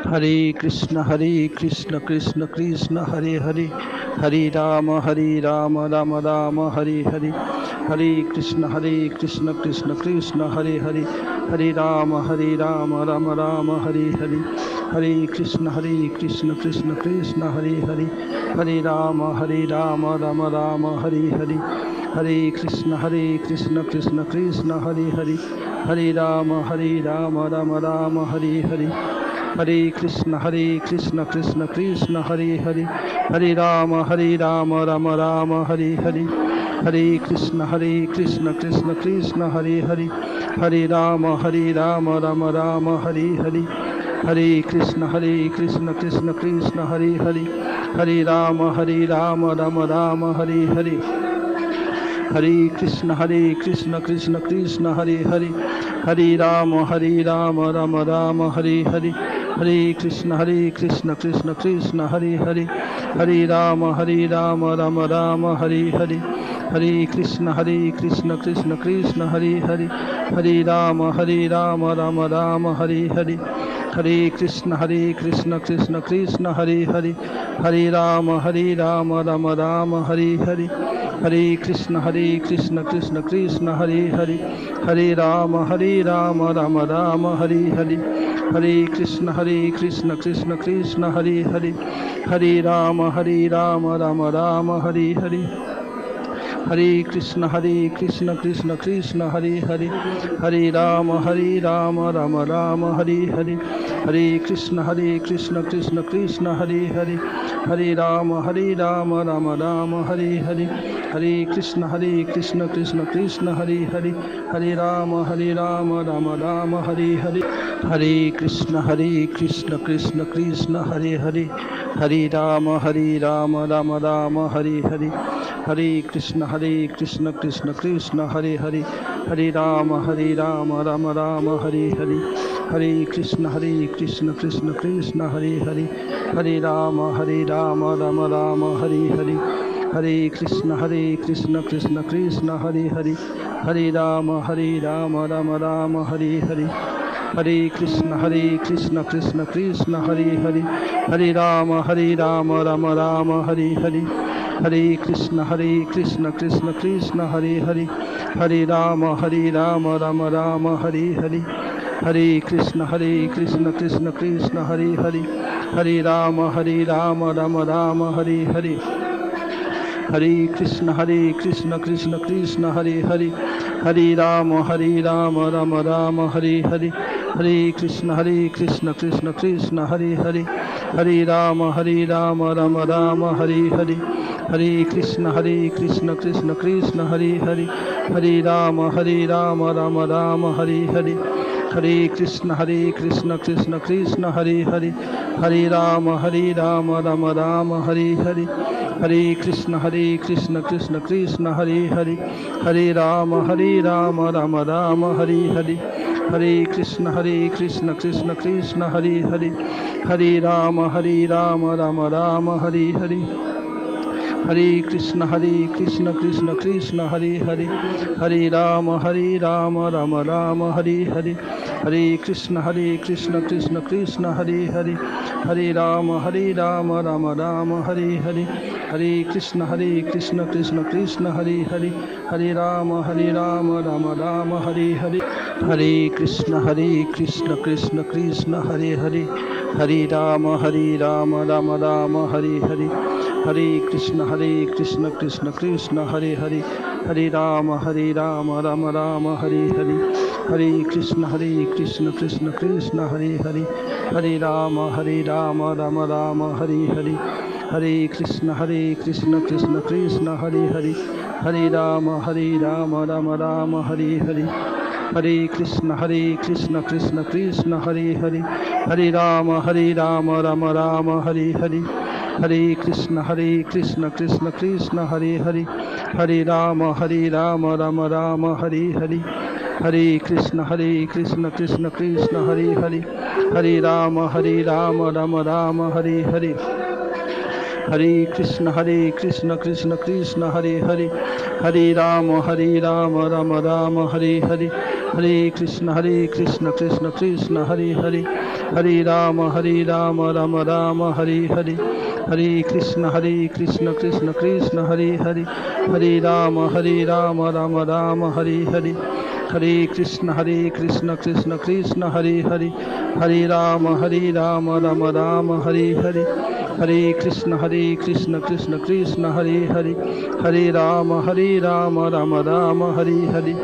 Hare Krishna Krishna Krishna Hare Hare, Hare Ram Ram Ram Hare Hare, Hare Krishna Krishna Krishna Hare Hare, Hare Ram Ram Ram Hare Hare, Hare Krishna Krishna Krishna Hare Hare, Hare Ram Ram Ram Hare Hare, Hare Krishna Krishna Krishna Hare Hare, Hare Ram Ram Ram Hare Hare, Hare Krishna Krishna Krishna Hare Hare, Hare Ram Ram Ram Hare Hare, Hare Krishna Krishna Krishna Hare Hare, Hare Ram Ram Ram Hare Hare, Hare Krishna Krishna Krishna Hare Hare, Hare Ram Ram Ram Hare Hare, Hare Krishna Krishna Krishna Hare Hare, Hare Ram Ram Ram Hare Hare, Hare Krishna Krishna Krishna Hare Hare, Hare Ram Ram Ram Hare Hare, Hare Krishna Krishna Krishna Hare Hare, Hare Ram Ram Ram Hare Hare, Hare Krishna Krishna Krishna Hare Hare, Hare Ram Ram Ram Hare Hare, Hare Krishna Krishna Krishna Hare Hare, Hare Ram Ram Ram Hare Hare, Hare Krishna Krishna Krishna Hare Hare, Hare Ram Ram Ram Hare Hare, Hare Krishna Krishna Krishna Hare Hare, Hare Ram Ram Ram Hare Hare, Hare Krishna Krishna Krishna Hare Hare, Hare Ram Ram Ram Hare Hare, Hare Krishna Krishna Krishna Hare Hare, Hare Ram Ram Ram Hare Hare, Hare Krishna Krishna Krishna Hare Hare, Hare Ram Ram Ram Hare Hare, Hare Krishna Krishna Krishna Hare Hare, Hare Ram Ram Ram Hare Hare, Hare Krishna Krishna Krishna Hare Hare, Hare Ram Ram Ram Hare Hare, Hare Krishna Krishna Krishna Hare Hare, Hare Ram Ram Ram Hare Hare, Hare Krishna Krishna Krishna Hare Hare, Hare Ram Ram Ram Hare Hare, Hare Krishna Krishna Krishna Hare Hare, Hare Ram Ram Ram Hare Hare, Hare Krishna Krishna Krishna Hare Hare, Hare Ram Ram Ram Hare Hare, Hare Krishna Krishna Krishna Hare Hare, Hare Ram Ram Ram Hare Hare, Hare Krishna Krishna Krishna Hare Hare, Hare Ram Ram Ram Hare Hare, Hare Krishna Krishna Krishna Hare Hare, Hare Ram Ram Ram Hare Hare, Hare Krishna Krishna Krishna Hare Hare, Hare Ram Ram Ram Hare Hare, Hare Krishna Krishna Krishna Hare Hare, Hare Ram Ram Ram Hare Hare, Hare Krishna Krishna Krishna Hare Hare, Hare Ram Ram Ram Hare Hare, Hare Krishna Krishna Krishna Hare Hare, Hare Ram Ram Ram Hare Hare, Hare Krishna Krishna Krishna Hare Hare, Hare Ram Ram Ram Hare Hare, Hare Krishna Krishna Krishna Hare Hare, Hare Ram Ram Ram Hare Hare, Hare Krishna Krishna Krishna Hare Hare, Hare Ram Ram Ram Hare Hare, Hare Krishna Krishna Krishna Hare Hare, Hare Ram Ram Ram Hare Hare, Hare Krishna Krishna Krishna Hare Hare, Hare Ram Ram Ram Hare Hare, Hare Krishna Krishna Krishna Hare Hare, Hare Ram Ram Ram Hare Hare, Hare Krishna Krishna Krishna Hare Hare, Hare Ram Ram Ram Hare Hare, Hare Krishna Krishna Krishna Hare Hare, Hare Ram Ram Ram Hare Hare, Hare Krishna Krishna Krishna Hare Hare, Hare Ram Ram Ram Hare Hare, Hare Krishna Krishna Krishna Hare Hare, Hare Ram Ram Ram Hare Hare, Hare Krishna Krishna Krishna Hare Hare, Hare Rama Rama Rama Hare Hare, Hare Krishna Krishna Krishna Hare Hare, Hare Rama Rama Rama Hare Hare, Hare Krishna Krishna Krishna Hare Hare, Hare Rama Rama Rama Hare Hare, Hare Krishna Krishna Krishna Hare Hare, Hare Rama Rama Rama Hare Hare,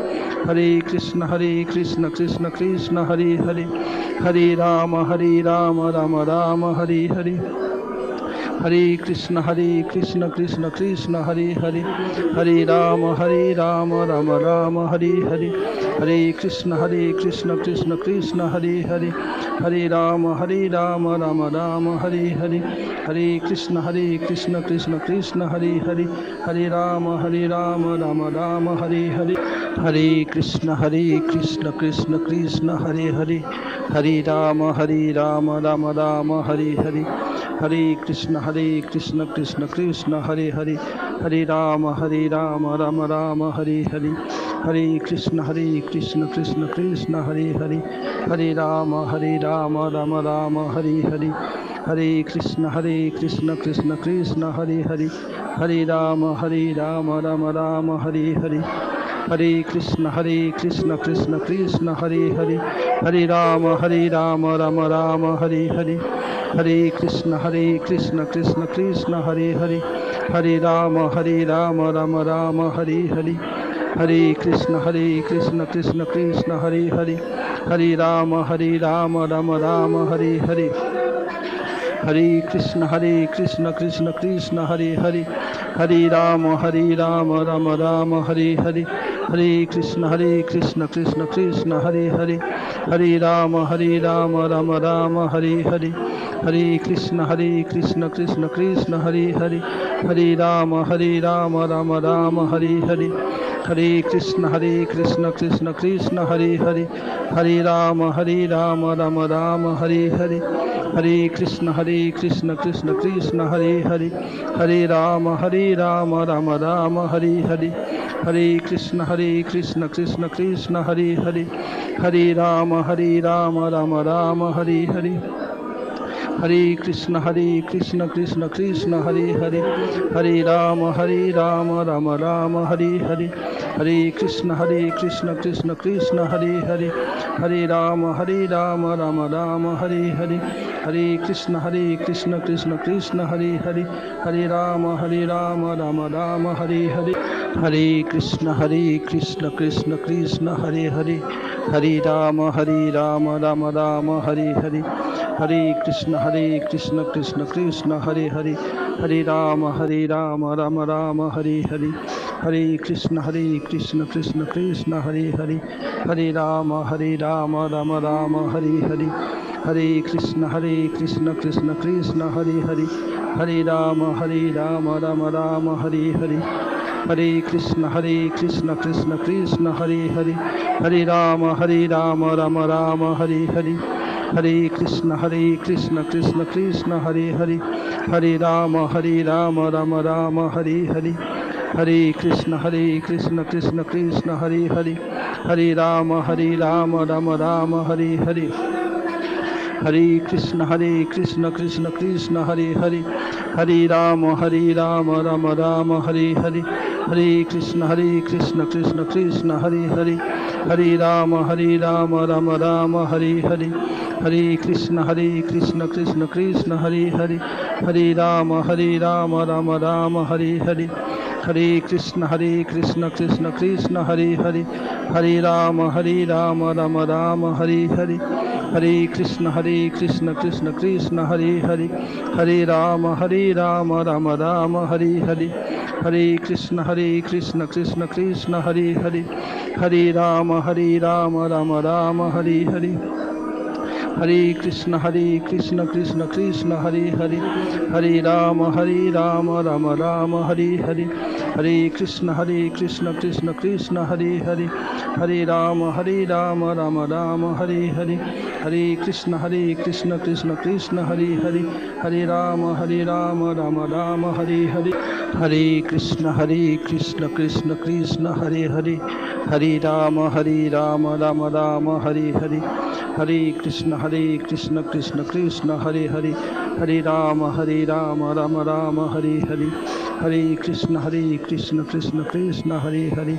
Hare Krishna Krishna Krishna Hare Hare, Hare Rama Rama Rama Hare Hare, Hare Krishna Krishna Krishna Hare Hare, Hare Rama Rama Rama Hare Hare, Hare Krishna Krishna Krishna Hare Hare, Hare Rama Rama Rama Hare Hare, Hare Krishna Krishna Krishna Hare Hare, Hare Rama Rama Rama Hare Hare, Hare Krishna Krishna Krishna Hare Hare, Hare Rama Rama Rama Hare Hare, Hare Krishna Krishna Krishna Hare Hare, Hare Rama Rama Rama Hare Hare, Hare Krishna Krishna Krishna Hare Hare, Hare Rama Rama Rama Hare Hare, Hare Krishna Krishna Krishna Hare Hare, Hare Rama Rama Rama Hare Hare, Hare Krishna Krishna Krishna Hare Hare, Hare Rama Rama Rama Hare Hare, Hare Krishna Krishna Krishna Hare Hare, Hare Rama Rama Rama Hare Hare, Hare Krishna Krishna Hare Hare, Hare Rama Rama Rama Hare Hare, Hare Krishna Krishna Hare Hare, Hare Rama Rama Rama Hare Hare, Hare Krishna Krishna Hare Hare, Hare Rama Rama Rama Hare Hare, Hare Krishna Krishna Hare Hare, Hare Rama Rama Rama Hare Hare, Hare Krishna Krishna Hare Hare, Hare Rama Rama Rama Hare Hare, Hare Krishna Krishna Hare Hare, Hare Rama Rama Rama Hare Hare, Hare Krishna Krishna Hare Hare, Hare Rama Rama Rama Hare Hare, Hare Krishna Krishna Hare Hare, Hare Rama Rama Rama Hare Hare, Hare Krishna Krishna Hare Hare, Hare Rama Rama Rama Hare Hare, Hare Krishna Krishna Hare Hare, Hare Rama Rama Rama Hare Hare, Hare Krishna Krishna Hare Hare, Hare Rama Rama Rama Hare Hare, Hare Krishna Krishna Hare Hare, Hare Rama Rama Rama Hare Hare, Hare Krishna Krishna Hare Hare, Hare Rama Rama Rama Hare Hare, Hare Krishna Krishna Hare Hare, Hare Rama Rama Rama Hare Hare, Hare Krishna Krishna Hare Hare, Hare Rama Rama Rama Hare Hare, Hare Krishna Krishna Hare Hare, Hare Rama Rama Rama Hare Hare, Hare Krishna Krishna Hare Hare, Hare Rama Rama Rama Hare Hare, Hare Krishna Krishna Hare Hare, Hare Rama Rama Rama Hare Hare, Hare Krishna Krishna Hare Hare, Hare Rama Rama Rama Hare Hare, Hare Krishna Krishna Hare Hare, Hare Rama Rama Rama Hare Hare, Hare Krishna Krishna Hare Hare, Hare Rama Rama Rama Hare Hare, Hare Krishna Krishna Hare Hare, Hare Rama Rama Rama Hare Hare, Hare Krishna Krishna Hare Hare, Hare Rama Rama Rama Hare Hare, Hare Krishna Krishna Hare Hare, Hare Rama Rama Rama Hare Hare, Hare Krishna Krishna Hare Hare, Hare Rama Rama Rama Hare Hare, Hare Krishna Krishna Krishna Hare Hare, Hare Ram Ram Ram Hare Hare, Hare Krishna Krishna Krishna Hare Hare, Hare Ram Ram Ram Hare Hare, Hare Krishna Krishna Krishna Hare Hare, Hare Ram Ram Ram Hare Hare, Hare Krishna Krishna Krishna Hare Hare,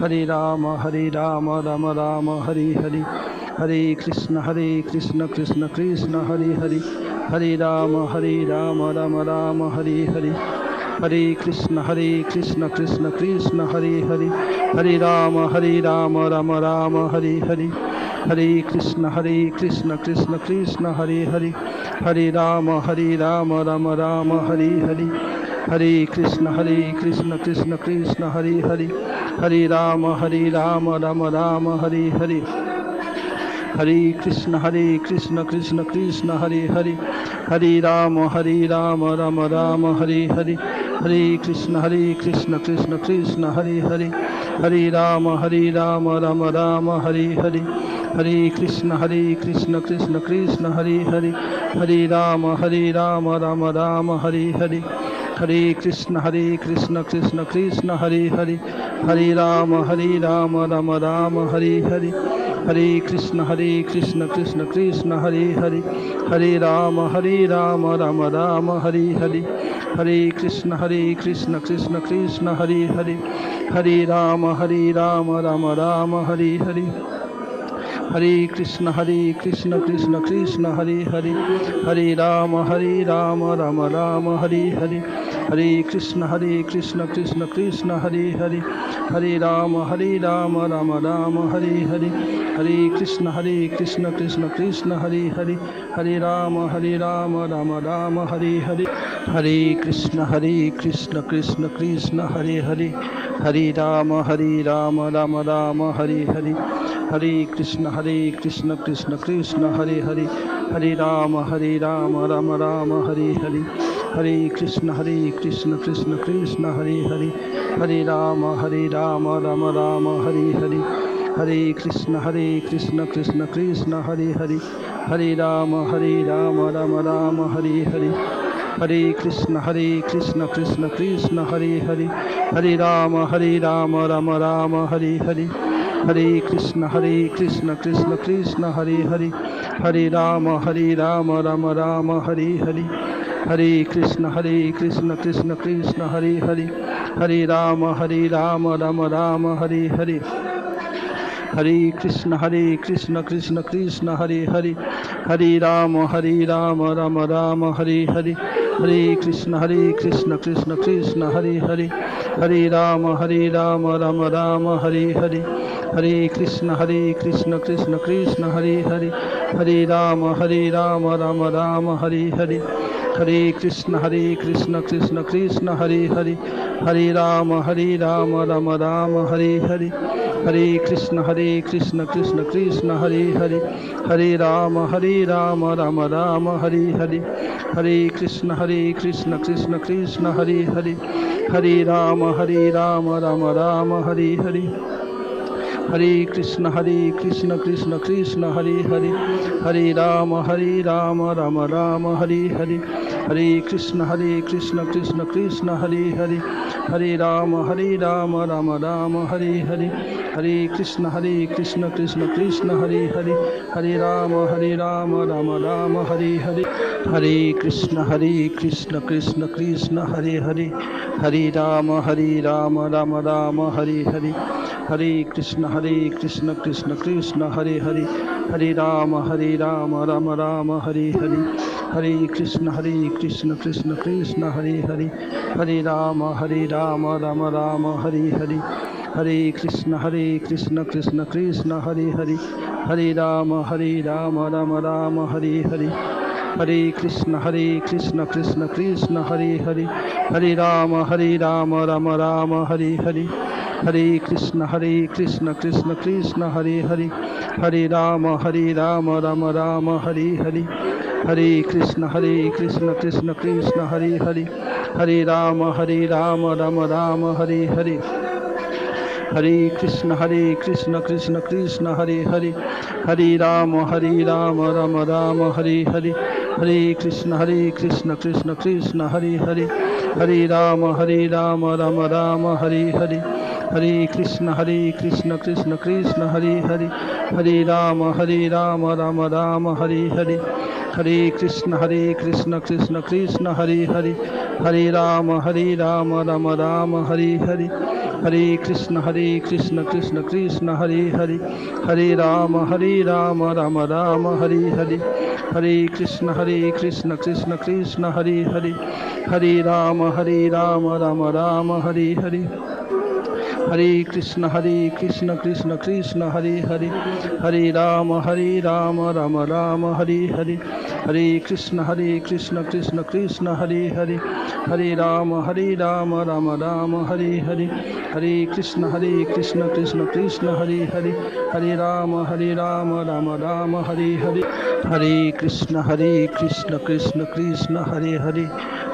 Hare Ram Ram Ram Hare Hare, Hare Krishna Krishna Krishna Hare Hare, Hare Ram Ram Ram Hare Hare, Hare Krishna Krishna Krishna Hare Hare, Hare Ram Ram Ram Hare Hare, Hare Krishna Krishna Krishna Hare Hare, Hare Ram Ram Ram Hare Hare, Hare Krishna Krishna Krishna Hare Hare, Hare Ram Ram Ram Hare Hare, Hare Krishna Krishna Krishna Hare Hare, Hare Ram Ram Ram Hare Hare, Hare Krishna Krishna Krishna Hare Hare, Hare Ram Ram Ram Hare Hare, Hare Krishna Krishna Krishna Hare Hare, Hare Ram Ram Ram Hare Hare, Hare Krishna Krishna Krishna Hare Hare, Hare Ram Ram Ram Hare Hare, Hare Krishna Krishna Krishna Hare Hare, Hare Ram Ram Ram Hare Hare, Hare Krishna Krishna Krishna Hare Hare, Hare Ram Ram Ram Hare Hare, Hare Krishna Krishna Krishna Hare Hare, Hare Ram Ram Ram Hare Hare, Hare Krishna Krishna Krishna Hare Hare, Hare Ram Ram Ram Hare Hare, Hare Krishna Krishna Krishna Hare Hare, Hare Ram Ram Ram Hare Hare, Hare Krishna Krishna Krishna Hare Hare, Hare Ram Ram Ram Hare Hare, Hare Krishna Krishna Krishna Hare Hare, Hare Ram Ram Ram Hare Hare, Hare Krishna Krishna Krishna Hare Hare, Hare Ram Ram Ram Hare Hare, Hare Krishna Krishna Krishna Hare Hare, Hare Ram Ram Ram Hare Hare, Hare Krishna Krishna Krishna Hare Hare, Hare Ram Ram Ram Hare Hare, Hare Krishna Krishna Krishna Hare Hare, Hare Ram Ram Ram Hare Hare, Hare Krishna Krishna Krishna Hare Hare, Hare Ram Ram Ram Hare Hare, Hare Krishna Krishna Krishna Hare Hare, Hare Ram Ram Ram Hare Hare, Hare Krishna Krishna Krishna Hare Hare, Hare Ram Ram Ram Hare Hare, Hare Krishna Krishna Krishna Hare Hare, Hare Ram Ram Ram Hare Hare, Hare Krishna Krishna Krishna Hare Hare, Hare Ram Ram Ram Hare Hare, Hare Krishna Krishna Krishna Hare Hare, Hare Ram Ram Ram Hare Hare, Hare Krishna Krishna Krishna Hare Hare, Hare Ram Ram Ram Hare Hare, Hare Krishna Krishna Krishna Hare Hare, Hare Ram Ram Ram Hare Hare, Hare Krishna Krishna Krishna Hare Hare, Hare Ram Ram Ram Hare Hare, Hare Krishna Krishna Krishna Hare Hare, Hare Ram Ram Ram Hare Hare, Hare Krishna Krishna Krishna Hare Hare, Hare Ram Ram Ram Hare Hare, Hare Krishna Krishna Krishna Hare Hare, Hare Ram Ram Ram Hare Hare, Hare Krishna Krishna Krishna Hare Hare, Hare Ram Ram Ram Hare Hare, Hare Krishna Krishna Krishna Hare Hare, Hare Ram Ram Ram Hare Hare, Hare Krishna Krishna Krishna Hare Hare, Hare Ram Ram Ram Hare Hare, Hare Krishna Krishna Krishna Hare Hare, Hare Ram Ram Ram Hare Hare, Hare Krishna Krishna Krishna Hare Hare, Hare Ram Ram Ram Hare Hare, Hare Krishna Krishna Krishna Hare Hare, Hare Ram Ram Ram Hare Hare, Hare Krishna Krishna Krishna Hare Hare, Hare Ram Ram Ram Hare Hare, Hare Krishna Krishna Krishna Hare Hare, Hare Ram Ram Ram Hare Hare, Hare Krishna Krishna Krishna Hare Hare, Hare Ram Ram Ram Hare Hare, Hare Krishna Krishna Krishna Hare Hare, Hare Ram Ram Ram Hare Hare, Hare Krishna Krishna Krishna Hare Hare, Hare Ram Ram Ram Hare Hare, Hare Krishna Krishna Krishna Hare Hare, Hare Ram Ram Ram Hare Hare, Hare Krishna Krishna Krishna Hare Hare, Hare Ram Ram Ram Hare Hare, Hare Krishna Krishna Krishna Hare Hare, Hare Ram Ram Ram Hare Hare, Hare Krishna Krishna Krishna Hare Hare, Hare Ram Ram Ram Hare Hare, Hare Krishna Krishna Krishna Hare Hare,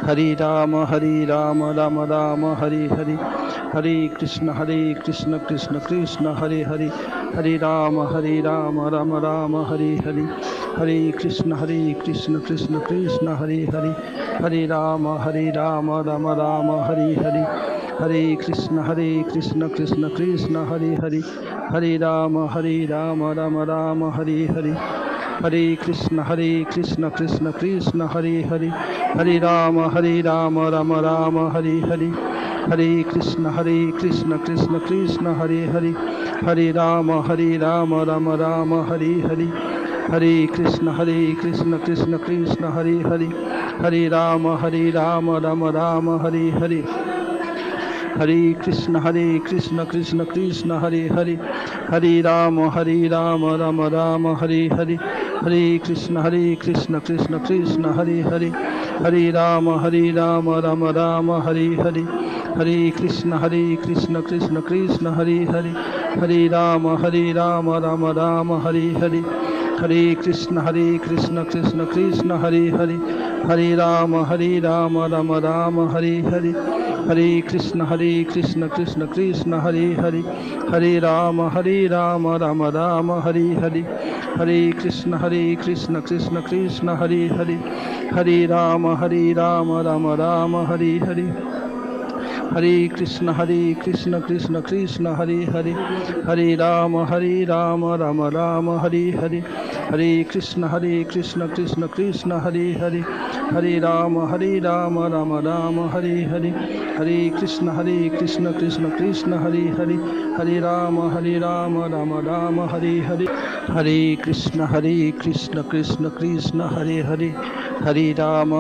Hare Ram Ram Ram Hare Hare, Hare Krishna Krishna Krishna Hare Hare, Hare Ram Ram Ram Hare Hare, Hare Krishna Krishna Krishna Hare Hare, Hare Ram Ram Ram Hare Hare, Hare Krishna Krishna Krishna Hare Hare, Hare Ram Ram Ram Hare Hare, Hare Krishna Krishna Krishna Hare Hare, Hare Ram Ram Ram Hare Hare, Hare Krishna Krishna Krishna Hare Hare, Hare Ram Ram Ram Hare Hare, Hare Krishna Krishna Krishna Hare Hare, Hare Ram Ram Ram Hare Hare, Hare Krishna Krishna Krishna Hare Hare, Hare Ram Ram Ram Hare Hare, Hare Krishna Krishna Krishna Hare Hare, Hare Ram Ram Ram Hare Hare, Hare Krishna Krishna Krishna Hare Hare, Hare Ram Ram Ram Hare Hare, Hare Krishna Krishna Krishna Hare Hare, Hare Ram Ram Ram Hare Hare, Hare Krishna Krishna Krishna Hare Hare, Hare Ram Ram Ram Hare Hare, Hare Krishna Krishna Krishna Hare Hare, Hare Ram Ram Ram Hare Hare, Hare Krishna Krishna Krishna Hare Hare, Hare Ram Ram Ram Hare Hare, Hare Krishna Krishna Krishna Hare Hare, Hare Ram Ram Ram Hare Hare, Hare Krishna Krishna Krishna Hare Hare, Hare Ram Ram Ram Hare Hare, Hare Krishna Krishna Krishna Hare Hare, Hare Ram Ram Ram Hare Hare, Hare Krishna Krishna Krishna Hare Hare, Hare Ram Ram Ram Hare Hare, Hare Krishna Krishna Krishna Hare Hare, Hare Ram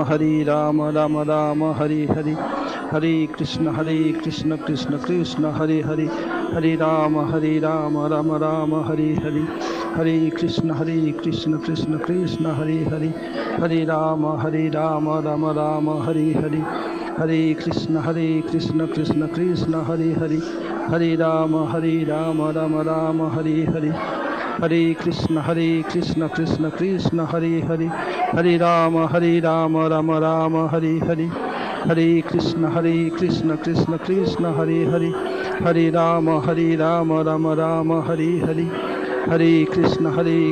Ram Ram Hare Hare, Hare Krishna Krishna Krishna Hare Hare, Hare Ram Ram Ram Hare Hare, Hare Krishna Krishna Krishna Hare Hare, Hare Ram Ram Ram Hare Hare, Hare Krishna Krishna Krishna Hare Hare, Hare Ram Ram Ram Hare Hare, Hare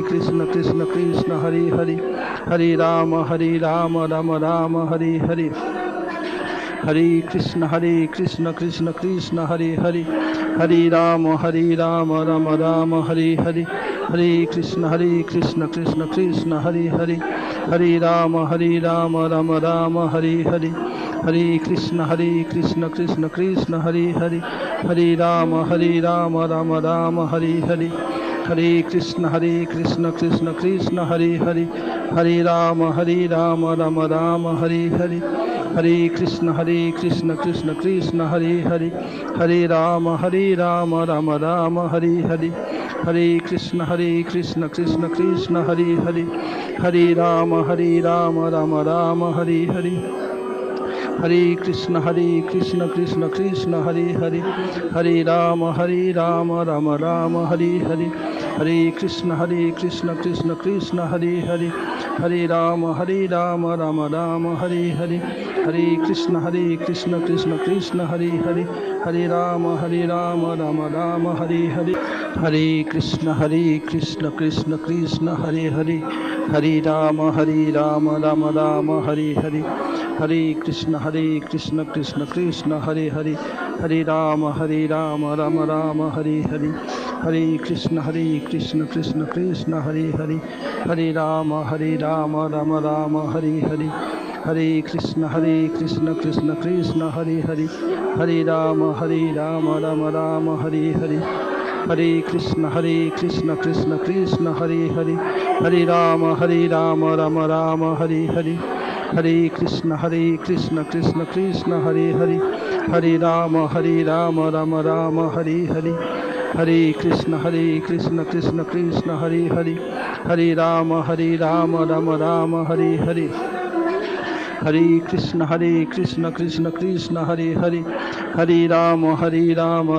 Krishna Krishna Krishna Hare Hare, Hare Ram Ram Ram Hare Hare, Hare Krishna Krishna Krishna Hare Hare, Hare Ram Ram Ram Hare Hare, Hare Krishna Krishna Krishna Hare Hare, Hare Ram Ram Ram Hare Hare, Hare Krishna Krishna Krishna Hare Hare, Hare Ram Ram Ram Hare Hare, Hare Krishna Krishna Krishna Hare Hare, Hare Ram Ram Ram Hare Hare, Hare Krishna Krishna Krishna Hare Hare, Hare Ram Ram Ram Hare Hare, Hare Krishna Krishna Krishna Hare Hare, Hare Ram Ram Ram Hare Hare, Hare Krishna Krishna Krishna Hare Hare, Hare Ram Ram Ram Hare Hare, Hare Krishna Krishna Krishna Hare Hare, Hare Ram Ram Ram Hare Hare, Hare Krishna Krishna Krishna Hare Hare, Hare Ram Ram Ram Hare Hare, Hare Krishna Krishna Krishna Hare Hare, Hare Ram Ram Ram Hare Hare, Hare Krishna Krishna Krishna Hare Hare, Hare Ram Ram Ram Hare Hare, Hare Krishna Krishna Krishna Hare Hare, Hare Ram Ram Ram Hare Hare, Hare Krishna Krishna Krishna Hare Hare, Hare Ram Ram Ram Hare Hare, Hare Krishna Krishna Krishna Hare Hare, Hare Ram Ram Ram Hare Hare, Hare Krishna Krishna Krishna Hare Hare, Hare Ram Ram Ram Hare Hare, Hare Krishna Krishna Krishna Hare Hare, Hare Ram Ram